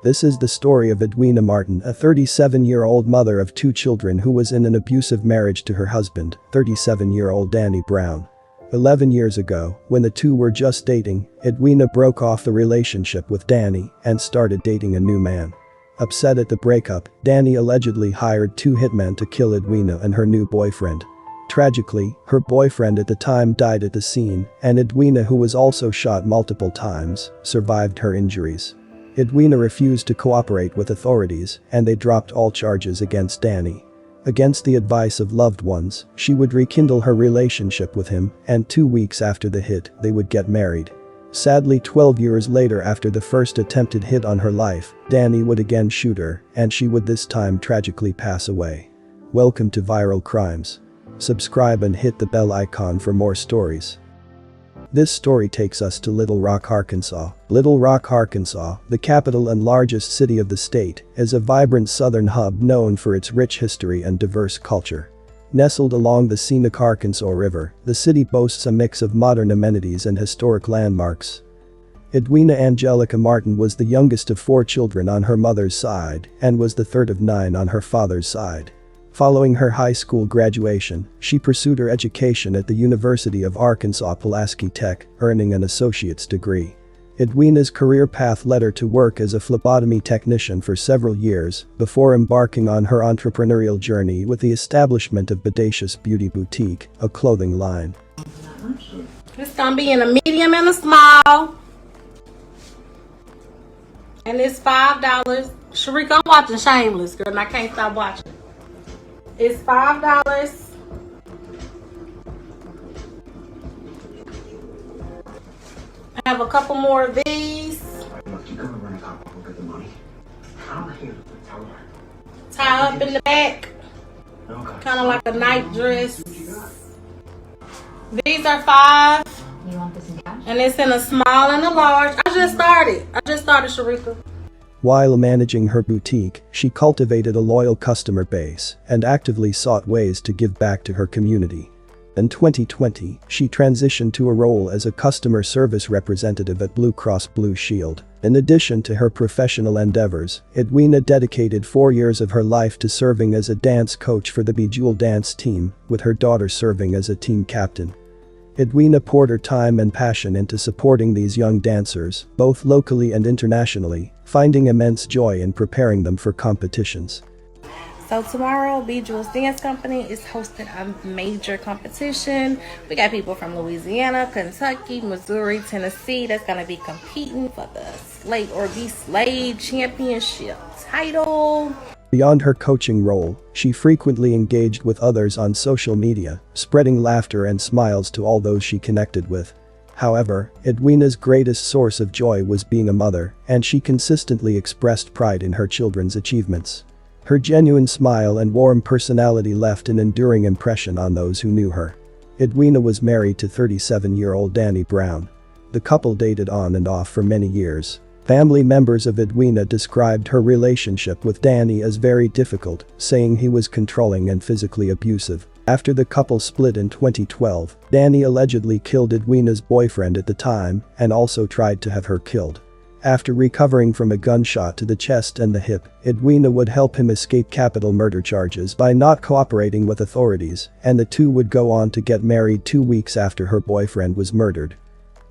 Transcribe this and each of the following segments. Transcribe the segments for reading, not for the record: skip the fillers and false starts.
This is the story of Edwina Martin, a 37-year-old mother of 2 children who was in an abusive marriage to her husband, 37-year-old Danny Brown. 11 years ago, when the two were just dating, Edwina broke off the relationship with Danny and started dating a new man. Upset at the breakup, Danny allegedly hired 2 hitmen to kill Edwina and her new boyfriend. Tragically, her boyfriend at the time died at the scene, and Edwina, who was also shot multiple times, survived her injuries. Edwina refused to cooperate with authorities, and they dropped all charges against Danny. Against the advice of loved ones, she would rekindle her relationship with him, and 2 weeks after the hit, they would get married. Sadly, 12 years later, after the first attempted hit on her life, Danny would again shoot her, and she would this time tragically pass away. Welcome to Viral Crimes. Subscribe and hit the bell icon for more stories. This story takes us to Little Rock, Arkansas. Little Rock, Arkansas, the capital and largest city of the state, is a vibrant southern hub known for its rich history and diverse culture. Nestled along the scenic Arkansas River, the city boasts a mix of modern amenities and historic landmarks. Edwina Angelica Martin was the youngest of 4 children on her mother's side and was the third of 9 on her father's side. Following her high school graduation, she pursued her education at the University of Arkansas Pulaski Tech, earning an associate's degree. Edwina's career path led her to work as a phlebotomy technician for several years before embarking on her entrepreneurial journey with the establishment of Bodacious Beauty Boutique, a clothing line. It's gonna be in a medium and a small. And it's $5. Sharika, I'm watching Shameless, girl, and I can't stop watching. It's $5. I have a couple more of these. Look, you're gonna run a cop over the money. I'm here to tell her. Tie up in the back. Okay. Kind of like a night dress. These are $5. You want this in cash? And it's in a small and a large. I just started, Sharika. While managing her boutique, she cultivated a loyal customer base and actively sought ways to give back to her community. In 2020, she transitioned to a role as a customer service representative at Blue Cross Blue Shield. In addition to her professional endeavors, Edwina dedicated 4 years of her life to serving as a dance coach for the Bejeweled dance team, with her daughter serving as a team captain. Edwina poured her time and passion into supporting these young dancers, both locally and internationally, finding immense joy in preparing them for competitions. So tomorrow, Bejeweled Dance Company is hosting a major competition. We got people from Louisiana, Kentucky, Missouri, Tennessee that's going to be competing for the Slay or Be Slayed Championship title. Beyond her coaching role, she frequently engaged with others on social media, spreading laughter and smiles to all those she connected with. However, Edwina's greatest source of joy was being a mother, and she consistently expressed pride in her children's achievements. Her genuine smile and warm personality left an enduring impression on those who knew her. Edwina was married to 37-year-old Danny Brown. The couple dated on and off for many years. Family members of Edwina described her relationship with Danny as very difficult, saying he was controlling and physically abusive. After the couple split in 2012, Danny allegedly killed Edwina's boyfriend at the time and also tried to have her killed. After recovering from a gunshot to the chest and the hip, Edwina would help him escape capital murder charges by not cooperating with authorities, and the two would go on to get married 2 weeks after her boyfriend was murdered.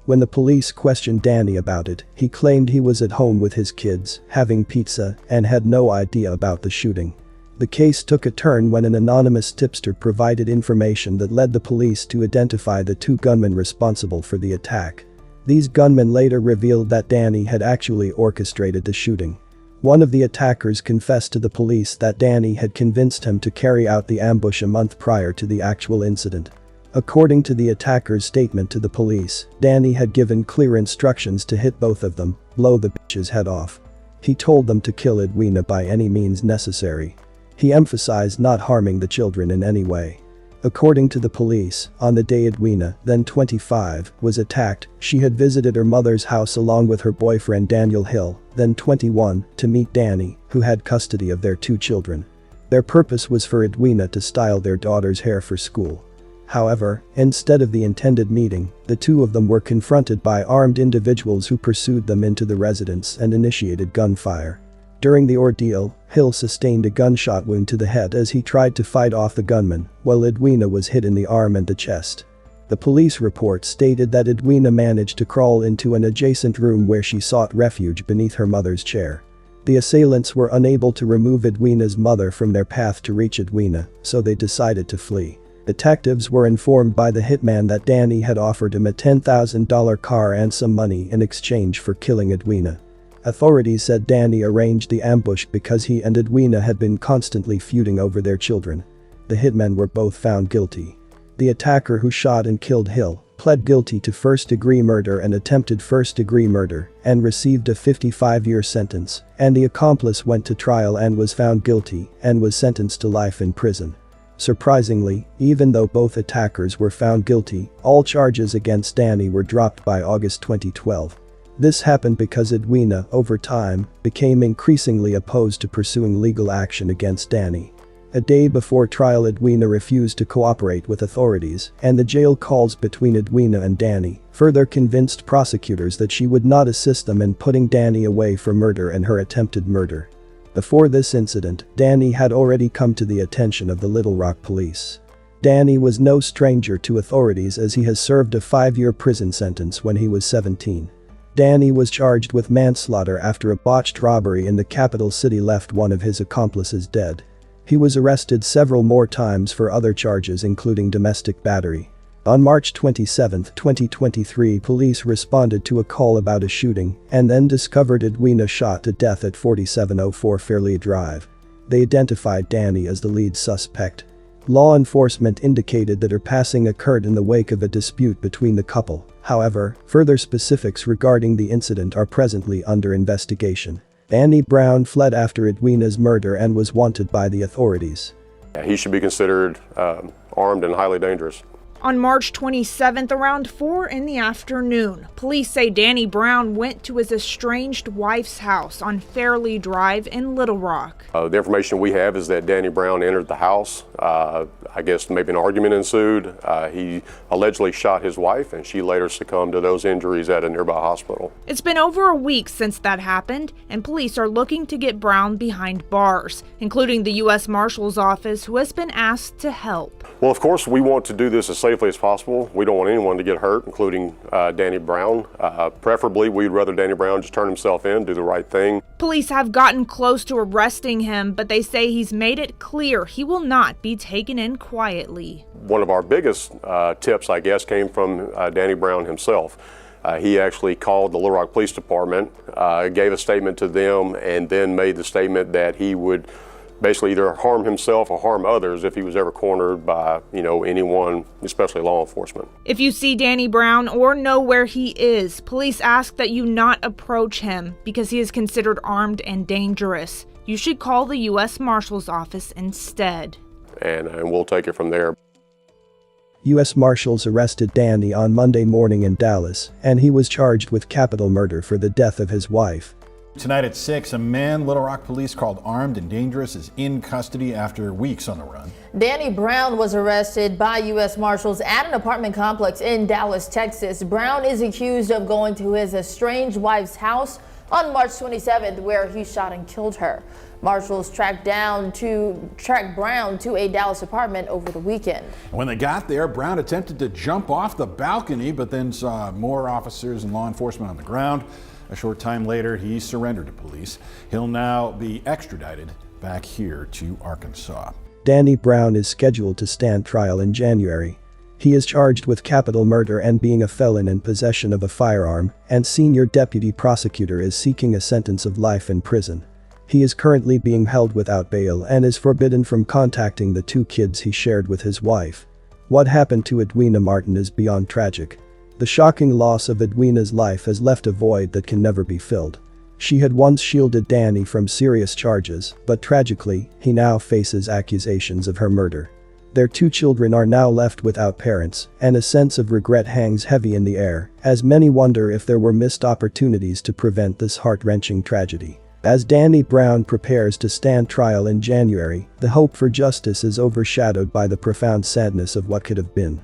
When the police questioned Danny about it, he claimed he was at home with his kids, having pizza, and had no idea about the shooting. The case took a turn when an anonymous tipster provided information that led the police to identify the 2 gunmen responsible for the attack. These gunmen later revealed that Danny had actually orchestrated the shooting. One of the attackers confessed to the police that Danny had convinced him to carry out the ambush a month prior to the actual incident. According to the attacker's statement to the police, Danny had given clear instructions to hit both of them, blow the bitch's head off. He told them to kill Edwina by any means necessary. He emphasized not harming the children in any way. According to the police, on the day Edwina, then 25, was attacked, she had visited her mother's house along with her boyfriend Daniel Hill, then 21, to meet Danny, who had custody of their 2 children. Their purpose was for Edwina to style their daughter's hair for school. However, instead of the intended meeting, the two of them were confronted by armed individuals who pursued them into the residence and initiated gunfire. During the ordeal, Hill sustained a gunshot wound to the head as he tried to fight off the gunman, while Edwina was hit in the arm and the chest. The police report stated that Edwina managed to crawl into an adjacent room where she sought refuge beneath her mother's chair. The assailants were unable to remove Edwina's mother from their path to reach Edwina, so they decided to flee. Detectives were informed by the hitman that Danny had offered him a $10,000 car and some money in exchange for killing Edwina. Authorities said Danny arranged the ambush because he and Edwina had been constantly feuding over their children. The hitmen were both found guilty. The attacker who shot and killed Hill pled guilty to first-degree murder and attempted first-degree murder and received a 55-year sentence, and the accomplice went to trial and was found guilty and was sentenced to life in prison. Surprisingly, even though both attackers were found guilty, all charges against Danny were dropped by August 2012. This happened because Edwina, over time, became increasingly opposed to pursuing legal action against Danny. A day before trial, Edwina refused to cooperate with authorities, and the jail calls between Edwina and Danny further convinced prosecutors that she would not assist them in putting Danny away for murder and her attempted murder. Before this incident, Danny had already come to the attention of the Little Rock police. Danny was no stranger to authorities as he has served a 5-year prison sentence when he was 17. Danny was charged with manslaughter after a botched robbery in the capital city left one of his accomplices dead. He was arrested several more times for other charges including domestic battery. On March 27, 2023, police responded to a call about a shooting and then discovered Edwina shot to death at 4704 Fairleigh Drive. They identified Danny as the lead suspect. Law enforcement indicated that her passing occurred in the wake of a dispute between the couple. However, further specifics regarding the incident are presently under investigation. Danny Brown fled after Edwina's murder and was wanted by the authorities. He should be considered armed and highly dangerous. On March 27th, around 4 in the afternoon, police say Danny Brown went to his estranged wife's house on Fairleigh Drive in Little Rock. The information we have is that Danny Brown entered the house. I guess maybe an argument ensued. He allegedly shot his wife, and she later succumbed to those injuries at a nearby hospital. It's been over a week since that happened, and police are looking to get Brown behind bars, including the U.S. Marshal's Office, who has been asked to help. Well, of course, we want to do this as safely as possible. We don't want anyone to get hurt, including Danny Brown. Preferably, we'd rather Danny Brown just turn himself in, do the right thing. Police have gotten close to arresting him, but they say he's made it clear he will not be taken in quietly. One of our biggest tips, I guess, came from Danny Brown himself. He actually called the Little Rock Police Department, gave a statement to them, and then made the statement that he would basically either harm himself or harm others if he was ever cornered by, anyone, especially law enforcement. If you see Danny Brown or know where he is, police ask that you not approach him because he is considered armed and dangerous. You should call the U.S. Marshal's Office instead. And we'll take it from there. U.S. Marshals arrested Danny on Monday morning in Dallas, and he was charged with capital murder for the death of his wife. Tonight at 6, a man Little Rock police called armed and dangerous is in custody after weeks on the run. Danny Brown was arrested by U.S. Marshals at an apartment complex in Dallas, Texas. Brown is accused of going to his estranged wife's house on March 27th, where he shot and killed her. Marshals tracked Brown to a Dallas apartment over the weekend. When they got there, Brown attempted to jump off the balcony, but then saw more officers and law enforcement on the ground. A short time later, he surrendered to police. He'll now be extradited back here to Arkansas. Danny Brown is scheduled to stand trial in January. He is charged with capital murder and being a felon in possession of a firearm, and senior deputy prosecutor is seeking a sentence of life in prison. He is currently being held without bail and is forbidden from contacting the 2 kids he shared with his wife. What happened to Edwina Martin is beyond tragic. The shocking loss of Edwina's life has left a void that can never be filled. She had once shielded Danny from serious charges, but tragically, he now faces accusations of her murder. Their 2 children are now left without parents, and a sense of regret hangs heavy in the air, as many wonder if there were missed opportunities to prevent this heart-wrenching tragedy. As Danny Brown prepares to stand trial in January, the hope for justice is overshadowed by the profound sadness of what could have been.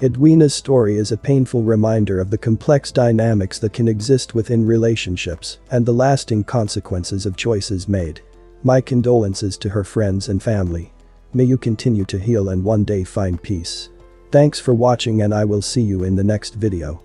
Edwina's story is a painful reminder of the complex dynamics that can exist within relationships and the lasting consequences of choices made. My condolences to her friends and family. May you continue to heal and one day find peace. Thanks for watching, and I will see you in the next video.